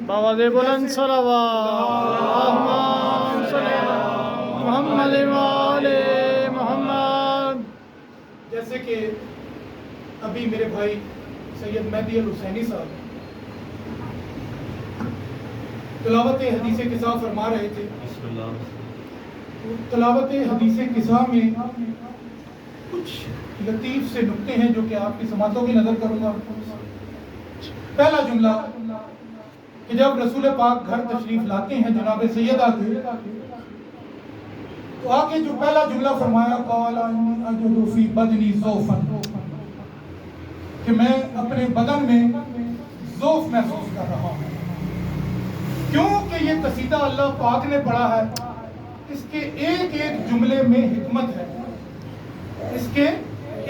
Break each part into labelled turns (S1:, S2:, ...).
S1: बावाज़ बुलंद सल्लल्लाहु मोहम्मद वाले मोहम्मद।
S2: जैसे कि अभी मेरे भाई सैयद मेहदी अल हुसैनी साहब तिलावत हदीस किसा फरमा रहे थे। तिलावत हदीस किसा में कुछ लतीफ से नुक्ते हैं जो कि आपकी समातों की नजर करूंगा। पहला जुमला कि जब रसूल पाक घर तशरीफ लाते हैं जनाब सैयदा के, तो आगे जो पहला जुमला फरमाया बदनी ज़ौफ़न, कि मैं अपने बदन में ज़ौफ़ महसूस कर रहा हूँ। क्योंकि ये कसीदा अल्लाह पाक ने पढ़ा है, इसके एक एक जुमले में हिकमत है, इसके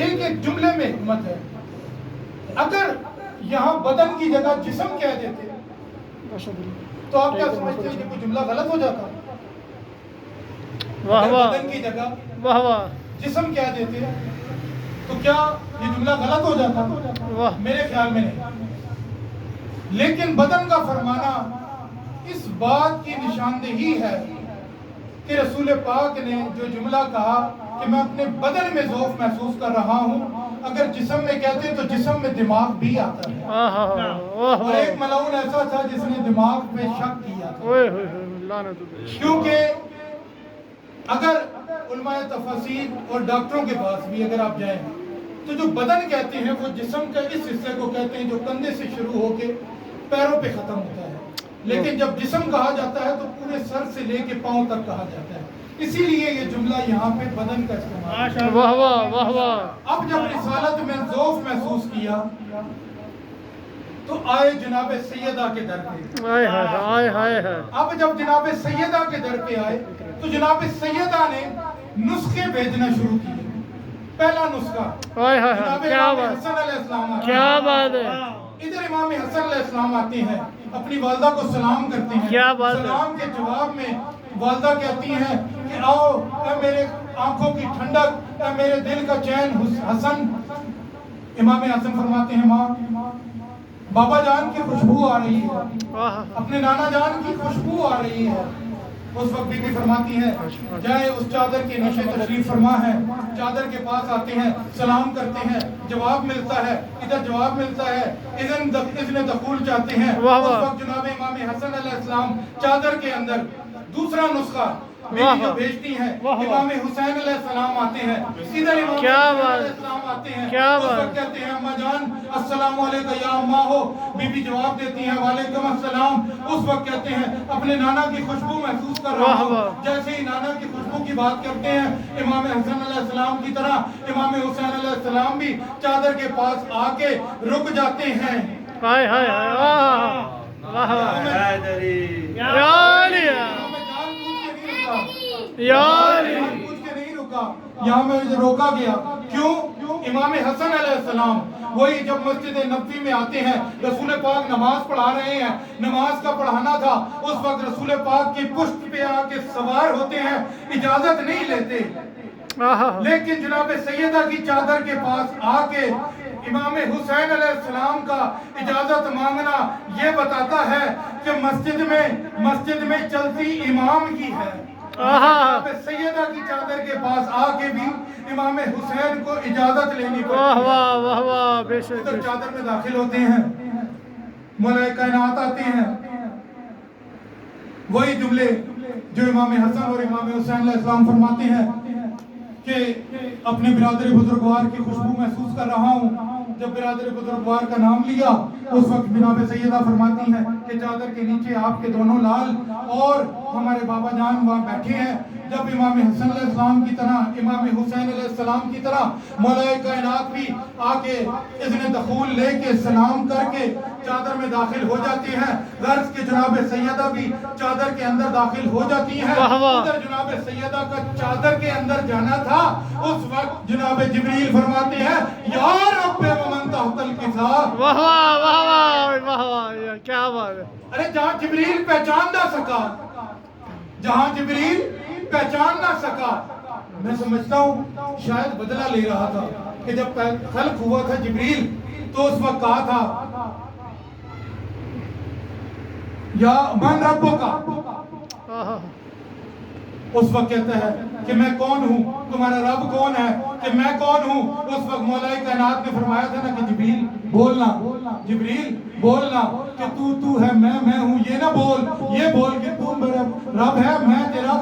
S2: एक एक जुमले में हिकमत है। अगर यहाँ बदन की जगह जिस्म कह देते तो आप क्या समझते हैं कि कोई जुमला गलत हो जाता?
S1: वाह वाह,
S2: बदन की जगह
S1: वाह वाह,
S2: जिस्म कह देते तो क्या ये जुमला गलत हो जाता?
S1: वाह,
S2: मेरे ख्याल में नहीं। लेकिन बदन का फरमाना इस बात की निशानदेही है कि रसूल पाक ने जो जुमला कहा कि मैं अपने बदन में ज़ौफ़ महसूस कर रहा हूँ, अगर जिस्म में कहते तो जिस्म में दिमाग भी आता है। और एक मलाउन ऐसा था जिसने दिमाग पे शक किया था, क्योंकि अगर उलमाए तफसीर और डॉक्टरों के पास भी अगर आप जाएं तो जो बदन कहते हैं वो जिस्म के इस हिस्से को कहते हैं जो कंधे से शुरू होके पैरों पे खत्म होता है। लेकिन जब जिस्म कहा जाता है तो पूरे सर से लेके पांव तक कहा जाता है, इसीलिए ये जुमला यहाँ पे बदन का इस्तेमाल।
S1: वाह वाह, वाह वाह।
S2: अब जब रिसालत में ज़ौफ़ महसूस किया तो आए जनाब सैयदा के दर पे। अब जब जनाब सैयदा के दर पे आए तो जनाब सैयदा ने नुस्खे भेजना शुरू किए। पहला नुस्खा,
S1: क्या बात, क्या बात है।
S2: इधर इमाम हसन अलैहिस्सलाम आते हैं, अपनी वालदा को सलाम करते हैं।
S1: क्या बात है।
S2: सलाम के जवाब में वालदा कहती हैं कि आओ ए मेरे आंखों की ठंडक, ए मेरे दिल का चैन हसन। इमाम हसन फरमाते हैं माँ, बाबा जान की खुशबू आ रही है, अपने नाना जान की खुशबू आ रही है। उस वक्त बीबी फरमाती है जाए उस चादर के नीचे तशरीफ फरमा है। चादर के पास आते हैं, सलाम करते हैं, जवाब मिलता है, इधर जवाब मिलता है, इज़्न दखूल चाहते हैं। उस वक्त जनाब इमाम हसन अलैहिस्सलाम चादर के अंदर दूसरा नुस्खा बीवी जो भेजती हैं, इमाम हुसैन अलैहिस्सलाम आते हैं, इधर इमाम अलैहिस्सलाम आते हैं। उस वक्त कहते हैं अम्मा जान अस्सलामु अलैका या अम्मा हो, बीबी जवाब देती हैं वालेकुम अस्सलाम। उस वक्त कहते हैं अपने नाना की खुशबू महसूस कर रहा हूँ। जैसे ही नाना की खुशबू की बात करते हैं इमाम हसन अलैहिस्सलाम की तरह इमाम हुसैन अलैहिस्सलाम भी चादर के पास आके रुक जाते हैं। यहाँ में रोका गया। क्यों? इमाम हसन अलैहिस्सलाम वही जब मस्जिद नबवी में आते हैं, रसूल पाक नमाज पढ़ा रहे हैं, नमाज का पढ़ाना था, उस वक्त रसूल पाक की पुश्त पे आके सवार होते हैं, इजाजत नहीं लेते। लेकिन जनाब सैयदा की चादर के पास आके इमाम हुसैन अलैहिस्सलाम का इजाजत मांगना ये बताता है कि मस्जिद में चलती इमाम की है। सैयदा की चादर के पास आके भी इमाम हुसैन को इजाजत लेनी पड़ती है। उधर चादर में दाखिल होते हैं, मौलाए कायनात आते हैं, वही जुमले जो इमाम हसन और इमाम हुसैन अलैहिस्सलाम फरमाते हैं कि अपने बिरादर बुजुर्गवार की खुशबू महसूस कर रहा हूँ। जब बिरादर बुजुर्गवार का नाम लिया उस वक्त जनाब सैयदा फरमाती हैं कि चादर के नीचे आपके दोनों लाल और हमारे बाबा जान वहाँ बैठे हैं। जब इमाम हसन अलैहिस्सलाम की तरह इमाम हुसैन अलैहिस्सलाम की तरह मौलाए कायनात भी आके इज़्न दखूल लेके सलाम करके चादर में दाखिल हो जाती हैं, गर्ज के जनाब सैयदा भी चादर के अंदर दाखिल हो जाती हैं। उधर जनाब सैयदा का चादर के अंदर जाना था, उस वक्त जनाब जिब्रील फरमाते हैं या रब्बे वमन तहतल किताब।
S1: वाह वाह, वाह वाह, वाह, क्या बात है।
S2: अरे जहाँ जिब्रील पहचान ना सका, जहाँ जिब्रील पहचान ना सका, मैं समझता हूँ शायद बदला ले रहा था कि जब खल्क हुआ था जिब्रील तो उस वक्त कहा था या मन रब्बो का,
S1: आहा,
S2: उस वक्त कहता है कि मैं कौन हूँ, तुम्हारा रब कौन है, कि मैं कौन हूँ। उस वक्त मौला कायनात ने फरमाया था ना कि जिब्रील बोलना, जिब्रील बोलना कि तू है, मैं हूँ। ये ना बोल, ये बोल कि तू मेरा रब है, मैं तेरा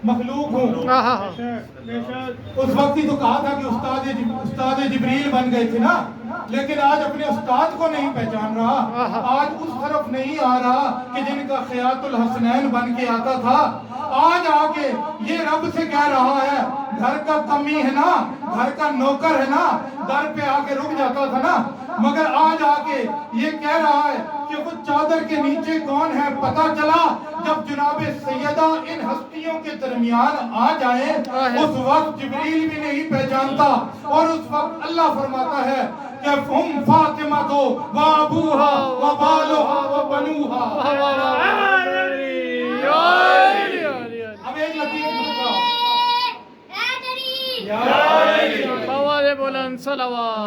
S2: मखलूक हूँ।
S1: आहा,
S2: उस वक्त ही तो कहा था कि उस्ताद जिब्रील बन गए थे ना, लेकिन आज अपने उस्ताद को नहीं पहचान रहा, आज उस तरफ नहीं आ रहा कि जिनका ख़ियातुल हसनैन बन के आता था। आज आके ये रब से कह रहा है, घर का कमी है ना, घर का नौकर है ना, दर पे आके रुक जाता था ना, मगर आज आके ये कह रहा है कि वो चादर के नीचे कौन है पता चला जब जनाबे सैयदा इन हस्तियों के दरमियान आ जाए। उस वक्त जिब्रील भी नहीं पहचानता, और उस वक्त अल्लाह फरमाता है कि हुम फातिमा तो व अबूहा व बालुहा व बनूहा। अब एक लतीफ नुक्ता,
S1: आवाज़ बुलंद सलवात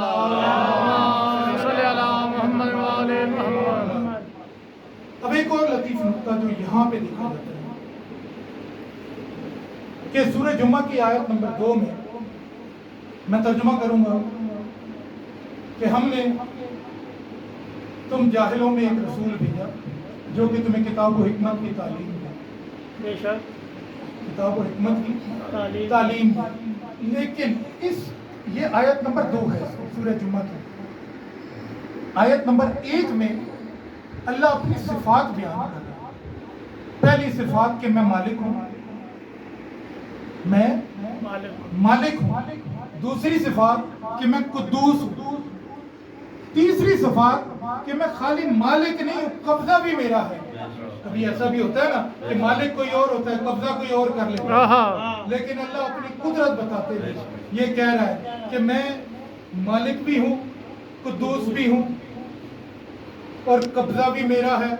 S1: सल्ली अला मुहम्मद व आले मुहम्मद।
S2: अब एक और लतीफ नुक्ता जो यहाँ पे देखा जाता है कि सूरह जुम्मा की आयत नंबर 2 में मैं तर्जुमा करूंगा कि हमने तुम जाहिलों में एक रसूल भेजा जो कि तुम्हें किताब व हिकमत की तालीम दे,
S1: बेशक
S2: किताब व हिकमत की तालीम दे। लेकिन ये आयत नंबर 2 है सूरह जुम्मा की। आयत नंबर 1 में अल्लाह अपनी सिफात बयान कर रहा है। पहली सिफात कि मैं मालिक हूँ, मैं मालिक हूँ। दूसरी सिफात कि मैं कुद्दूस हूँ। तीसरी सिफात कि मैं खाली मालिक नहीं हूँ, कब्जा भी मेरा है। कभी ऐसा भी होता है ना कि मालिक कोई और होता है, कब्जा कोई और कर लेता है, लेकिन अल्लाह अपनी कुदरत बताते हुए ये कह रहा है कि मैं मालिक भी हूँ, कुद्दूस भी हूँ, और कब्जा भी मेरा है।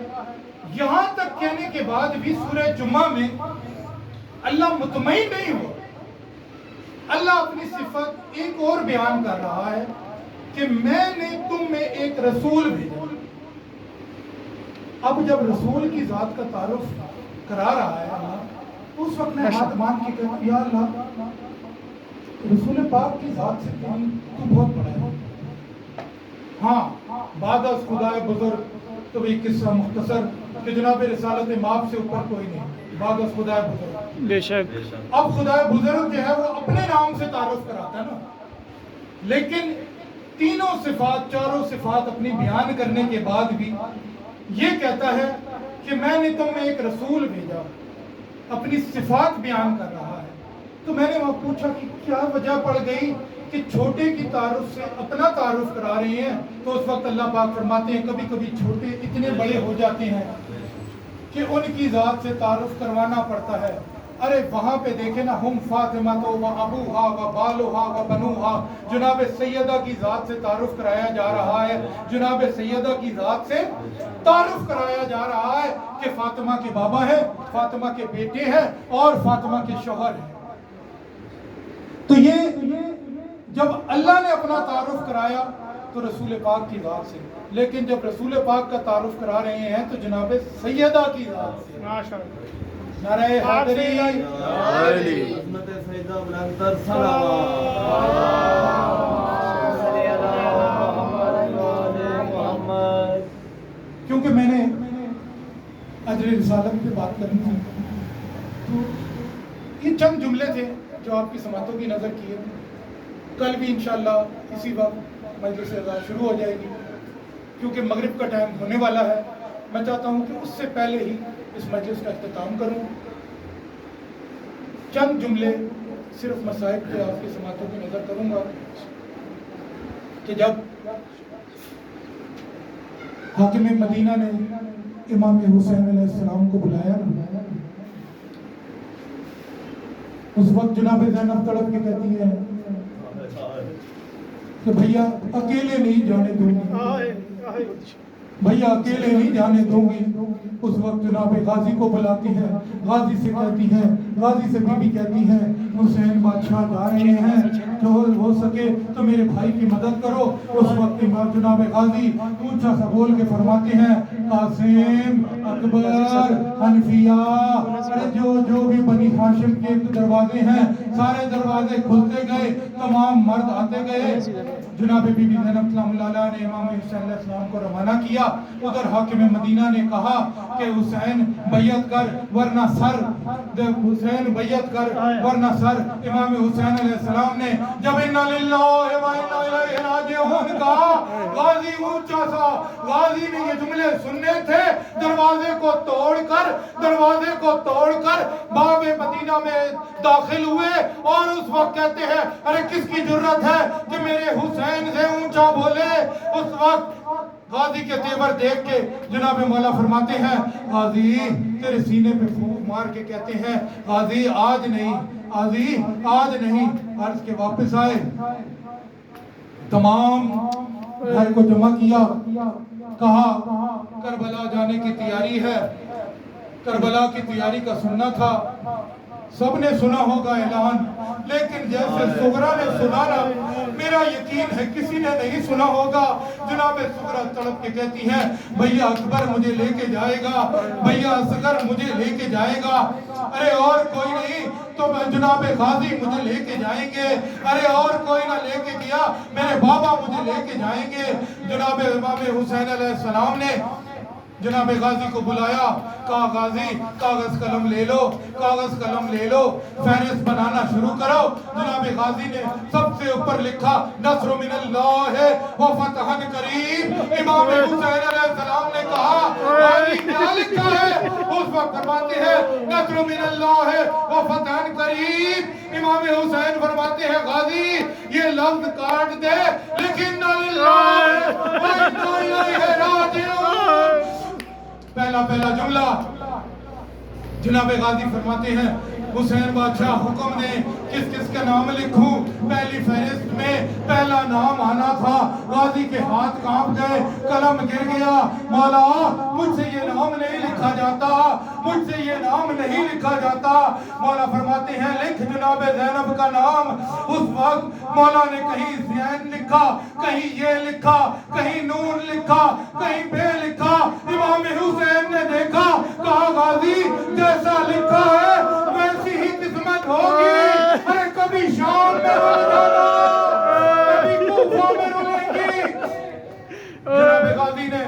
S2: यहाँ तक कहने के बाद भी सूरह जुम्मा में अल्लाह मुतमईन नहीं हुआ। अल्लाह अपनी सिफत एक और बयान कर रहा है कि मैंने तुम में एक रसूल भेजा। अब जब रसूल की जात का तारुफ करा रहा है अल्लाह, उस वक्त मैं हाथ मान के कहता या अल्लाह, रसूल पाक की जात से तू बहुत बड़ा है। हाँ, बाद अज़ खुदाए बुजुर्ग तो एक किस्सा मुख्तसर कि जनाब रिसालत माप से ऊपर कोई नहीं, बाद अज़ खुदाए बुजुर्ग।
S1: बेशक
S2: अब खुदाए बुजुर्ग जो है वो अपने नाम से तारुफ कराता है ना, लेकिन तीनों सिफात, चारों सिफात अपनी बयान करने के बाद भी ये कहता है कि मैंने तुम में एक रसूल भेजा, अपनी सिफात बयान कर रहा है। तो मैंने वहाँ पूछा कि क्या वजह पड़ गई कि छोटे की तारुफ से अपना तारुफ करा रहे हैं। तो उस वक्त अल्लाह पाक फरमाते हैं कभी कभी छोटे इतने बड़े हो जाते हैं कि उनकी ज़ात से तारुफ करवाना पड़ता है। अरे वहाँ पे देखे ना, हुम फातिमा तो व अबूहा व बालुहा व बनूहा, जनाब सैयदा की ज़ात से तारुफ कराया जा रहा है। जनाब सैयदा की ज़ात से तारुफ कराया जा रहा है कि फातिमा के बाबा है, फातिमा के बेटे हैं और फातिमा के शौहर हैं। तो ये जब अल्लाह ने अपना तारुफ कराया तो रसूल पाक की ज़ात से, लेकिन जब रसूल पाक का तारुफ करा रहे हैं तो जनाब सैयदा की ज़ात से।
S1: माशाअल्लाह,
S2: नारे हैदरी, क्योंकि मैंने अजर रिसालत पे बात करनी थी, तो ये चंद जुमले थे जो आपकी समातों की नज़र किए। कल भी इंशाअल्लाह इसी वक्त मजलिस अज़ान शुरू हो जाएगी, क्योंकि मगरिब का टाइम होने वाला है। मैं चाहता हूँ कि उससे पहले ही इस मजलिस का इख्तिताम करूँ। चंद जुमले सिर्फ मसाइब पे आपकी समातों की नज़र करूँगा कि जब हाकिम मदीना ने इमाम हुसैन अलैहिस्सलाम को बुलाया ना, उस वक्त जनाब ज़ैनब तड़प के कहती है कि भैया अकेले नहीं जाने दूंगी, भैया अकेले नहीं जाने दूंगी। उस वक्त जनाब गाजी को बुलाती है, गाजी से कहती है غازی سے بیوی کہتی ہے حسین بادشاہ جا رہے ہیں، جو ہو سکے تو میرے بھائی کی مدد کرو۔ اس وقت امام جناب غازی اونچا سا بول کے فرماتے ہیں قاسم، اکبر، حنفیہ، ارے جو بھی بنی ہاشم کے دروازے ہیں سارے دروازے کھلتے گئے، تمام مرد آتے گئے۔ جناب بی بی زینب سلام اللہ علیہ نے امام حسین علیہ السلام کو روانہ کیا۔ ادھر حاکم مدینہ نے کہا کہ حسین بیعت کر ورنہ سر، حسین بیعت کر ورنہ سر۔ امام حسین علیہ السلام نے جب انا للہ و انا الیہ راجعون کہا، غازی اونچا سا، غازی نے یہ جملے سننے تھے، دروازے کو توڑ کر باب مدینہ میں داخل ہوئے، اور اس وقت کہتے ہیں ارے کس کی جرت ہے کہ میرے حسین سے اونچا بولے۔ اس وقت غازی کے تیور دیکھ کے جناب مولا فرماتے ہیں غازی تیرے سینے پہ پھونک مار کے کہتے ہیں غازی آج نہیں، غازی آج نہیں۔ عرض کے واپس آئے، تمام گھر کو جمع کیا، کہا کربلا جانے کی تیاری ہے، کربلا کی تیاری کا سننا تھا۔ سب نے سنا ہوگا اعلان، لیکن جیسے صغرا نے سنا نا، میرا یقین ہے کسی نے نہیں سنا ہوگا۔ جناب صغرا تڑپ کے کہتی ہیں بھیا اکبر مجھے لے کے جائے گا، بھیا اصغر مجھے لے کے جائے گا، ارے اور کوئی نہیں تو جناب غازی مجھے لے کے جائیں گے، ارے اور کوئی نہ لے کے گیا میرے بابا مجھے لے کے جائیں گے۔ جناب امام حسین علیہ السلام نے جناب غازی کو بلایا، کہا غازی کاغذ قلم لے لو، کاغذ قلم لے لو، فہرست بنانا شروع کرو۔ جناب غازی نے سب سے اوپر لکھا نصر من اللہ و فتح قریب۔ امام حسین علیہ السلام نے کہا غازی کیا لکھا ہے؟ اس وقت فرماتے ہیں نصر من اللہ و فتح قریب۔ امام حسین فرماتے ہیں غازی یہ لفظ کاٹ دے، لیکن للہ و انا الیہ راجعون۔ پہلا جملہ جناب غازی فرماتے ہیں حسین بادشاہ حکم دے کس کس کا نام لکھوں؟ پہلی فہرست میں پہلا نام آنا تھا۔ غازی کے ہاتھ کانپ گئے، قلم گر گیا، مولا مجھ سے یہ نام نہیں لکھا جاتا، مجھ سے یہ نام نہیں لکھا جاتا۔ مولا فرماتے ہیں لکھ جناب زینب کا نام۔ اس وقت مولا نے کہیں زین لکھا، کہیں یہ لکھا، کہیں نون لکھا، کہیں بے لکھا۔ امام حسین نے دیکھا، کہا غازی جیسا لکھا ہے ویسی ہی قسمت ہوگی، ارے کبھی شام میں رو جانا، کبھی کوفہ میں روئیں گی۔ جناب غازی نے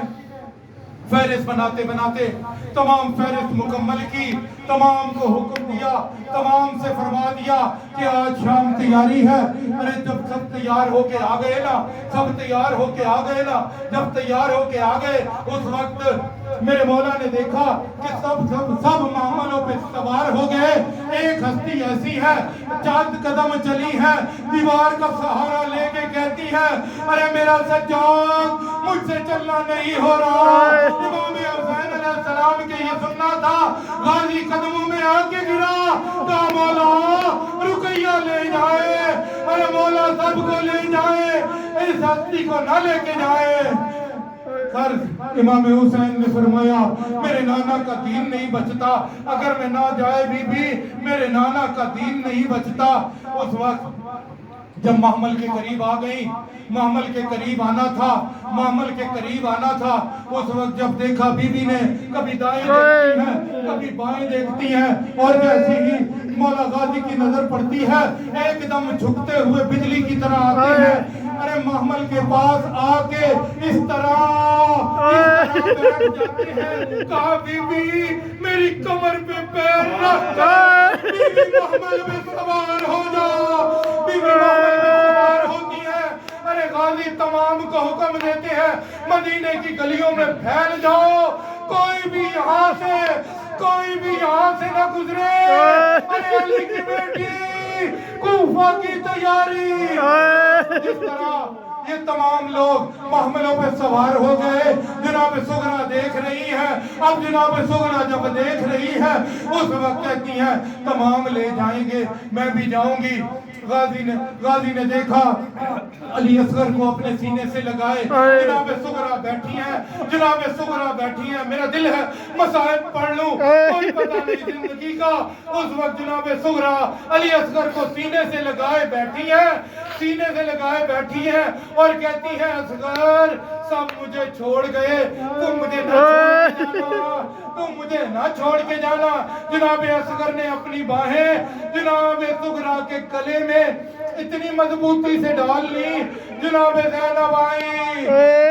S2: فہرست بناتے بناتے تمام فہرست مکمل کی، تمام کو حکم دیا، تمام سے فرما دیا کہ آج شام تیاری ہے۔ ارے جب سب تیار ہو کے آ گئے نا، سب تیار ہو کے آ گئے نا، جب تیار ہو کے آ گئے اس وقت میرے مولا نے دیکھا کہ سب معاملوں پہ سوار ہو گئے۔ ایک ہستی ایسی ہے چند قدم چلی ہے، دیوار کا سہارا لے کے کہتی ہے ارے میرا سجاد مجھ سے چلنا نہیں ہو رہا۔ امام حسین علیہ السلام کے یہ سننا تھا، غازی قدموں میں آ کے گرا، کہا مولا رقیہ لے جائے، ارے مولا سب کو لے جائے، اس ہستی کو نہ لے کے جائے۔ امام حسین نے فرمایا میرے نانا کا دین نہیں بچتا، اگر میں نہ جائے بھی میرے نانا کا دین نہیں بچتا۔ اس وقت جب محمل کے قریب آ گئی، محمل کے قریب آنا تھا، محمل کے قریب آنا تھا، اس وقت جب دیکھا بی بی نے کبھی دائیں دیکھتی ہیں کبھی بائیں دیکھتی ہیں، اور جیسے ہی مولا غازی کی نظر پڑتی ہے ایک دم جھکتے ہوئے بجلی کی طرح آتے ہیں، ارے محمل کے پاس آ کے اس طرح بیٹھ جاتے ہیں۔ کہا بی بی میری کمر پہ پیر رکھ کر بی بی محمل میں سوار ہو جا۔ بی بی محمل میں سوار ہوتی ہے، ارے غازی تمام کو حکم دیتے ہیں مدینے کی گلیوں میں پھیل جاؤ، کوئی بھی یہاں سے نہ گزرے، ارے علی کی بیٹی کوفہ کی تیاری۔ جس طرح ये तमाम लोग महमलों पे सवार हो गए। जनाब सुगरा देख रही है। अब जनाब सुगरा जब देख रही है उस वक्त कहती है तमाम ले जाएंगे, मैं भी जाऊंगी। गाजी ने देखा, अली असगर को अपने सीने से लगाए। जनाब सुगरा बैठी है, जनाब सुगरा बैठी है। मेरा दिल है मसाइब पढ़ लूं, कोई पता नहीं जिंदगी का। उस वक्त जनाब सुगरा अली असगर को सीने से लगाए बैठी है, सीने से लगाए बैठी है और कहती है असगर सब मुझे छोड़ गए, तुम मुझे ना छोड़ के जाना, तुम मुझे ना छोड़ के जाना। जनाब असगर ने अपनी बाहें जनाब सुगरा के गले में इतनी मजबूती से डाल ली। जनाब ज़ैनब आई,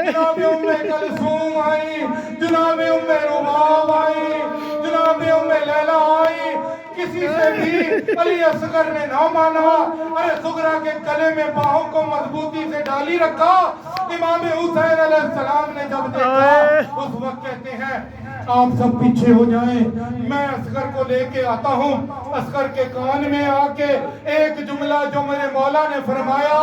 S2: जनाब उम्मे कलसूम आई, जनाब उम्मे रुबाब आई, जनाब उम्मे लैला आई। किसी से भी अली असगर ने ना माना। अरे सुगरा के गले में बाहों को मजबूती से डाली रखा। इमाम हुसैन अलैहिस्सलाम ने जब देखा उस वक्त कहते हैं आप सब पीछे हो जाएं, मैं असगर को लेके आता हूँ। असगर के कान में आके एक जुमला जो मेरे मौला ने फरमाया,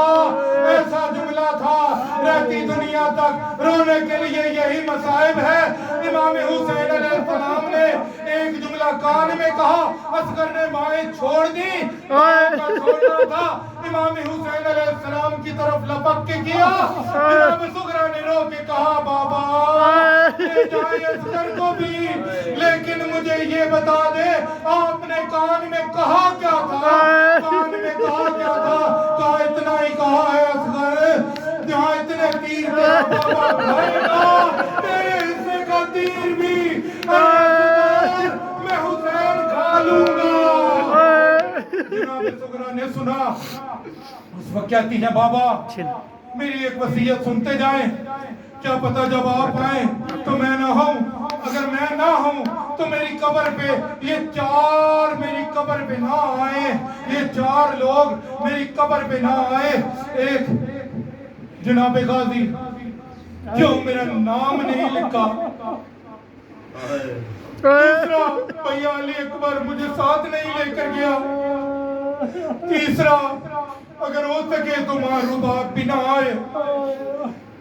S2: ऐसा जुमला था रहती दुनिया तक रोने के लिए यही मसाइब है। इमाम हुसैन अलैहिस्सलाम ने एक जुमला कान में कहा, असगर ने बाहें छोड़ दी, छोड़ना था। इमाम हुसैन अलैहिस्सलाम की तरफ लपक के किया। इमाम सुगरा ने रो के कहा बाबा ले जाए असगर को भी, लेकिन मुझे ये बता दे आपने कान में कहा क्या था? कान में कहा क्या था? कहा इतना ही कहा है असगर, जहाँ इतने तीर तेरा बाबा खाएगा तेरे हिस्से का तीर भी मैं हुसैन खा लूंगा। जनाब सुगरा ने सुना, उस वक्त कहती है बाबा मेरी एक वसीयत सुनते जाएं, क्या पता जब आप आए तो मैं ना हूं, अगर मैं ना हूं तो मेरी कब्र पे ये चार मेरी कब्र पे ना आए, ये चार लोग मेरी कब्र पे ना आए। एक जनाब गाजी क्यों मेरा नाम नहीं लिखा, दूसरा भैया अली अकबर मुझे साथ नहीं लेकर गया, तीसरा अगर हो सके तो मारूबाब भी ना आए।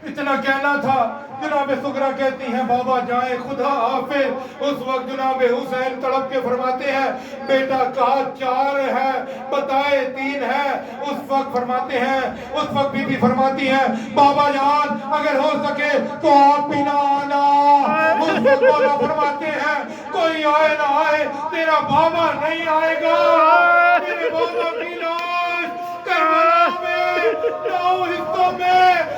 S2: इतना कहना था। जनाब सुगरा कहती हैं बाबा जाए खुदा हाफिज। उस वक्त जनाब हुसैन तड़प के फरमाते हैं बेटा कहा चार है बताए तीन है। उस वक्त फरमाते हैं, उस वक्त बीबी फरमाती है बाबा जान अगर हो सके तो आप भी ना आना। उस वक्त बाबा फरमाते हैं कोई आए ना आए तेरा बाबा नहीं आएगा। तेरे बाबा की लाश करबला में 9 हिस्सों में